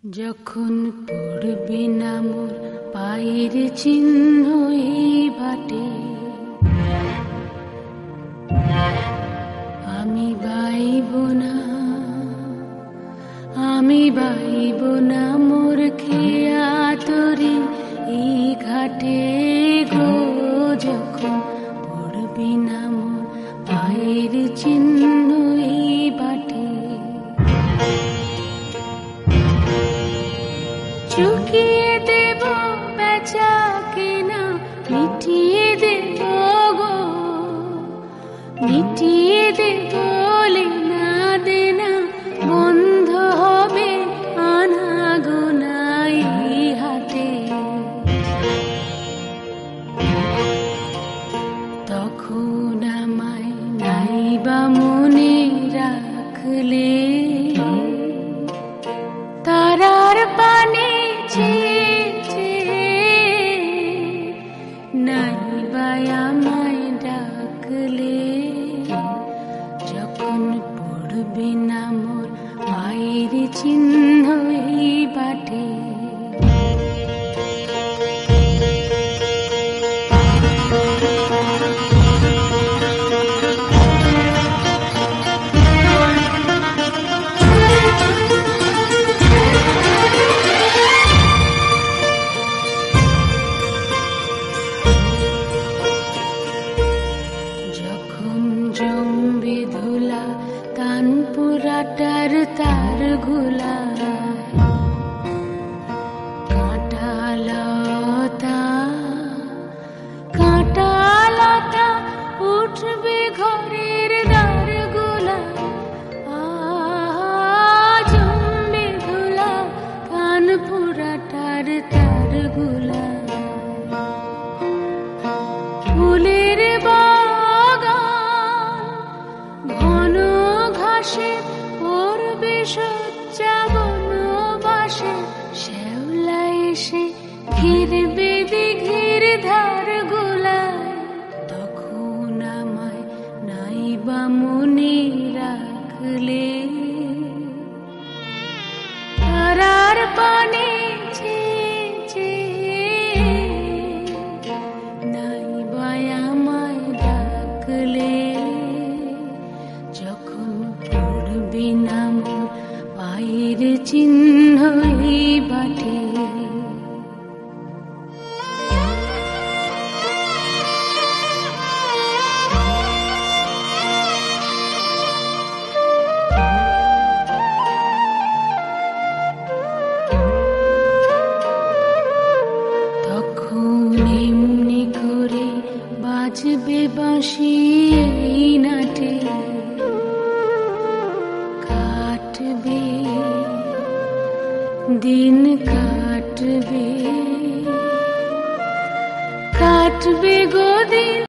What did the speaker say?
যখন পড়বে না মোর পায়ের চিহ্ন এই বাটে, আমি বাইব না, আমি বাইব না মোর খেয়া তরি এই ঘাটে গো। যখন পড়বে না মোর পায়ের চিহ্ন এই বাটে, চুকিয়ে দেব বেচা কেনা, মিটিয়ে দেব গো, মিটিয়ে দেব লেনা দেনা, বন্ধ হবে আনা গোনা এই হাতে। তখন আমায় নাইবা মনে রাখলে, তারার পানে নাইবা আমায় ডাকলে, যখন পড়বে না মোর পায়ের চিহ্ন এই বাটে। জমবে ধুলা কানপুরাটার তার গুলা, কাঁটালতা কাঁটালতা উঠবে ঘরের দ্বার গুলা। জমবে ধুলা কানপুরাটার তার গুলা, ফুলের পড়বে সজ্জা বনবাসে, শ্যাওলা এসে ঘিরবে দিঘির ধার গুলায়। তখন আমায় নাইবা মনে রাখলে, তারার পানে নাইবা আমায় ডাকলে, যখন পড়বে না মোর পায়ের চিহ্ন এই বাটে। তখন এমনি করে বাজবে বাঁশি এই নাটে, কাটবে দিন, কাটবে কাটবে গো দিন।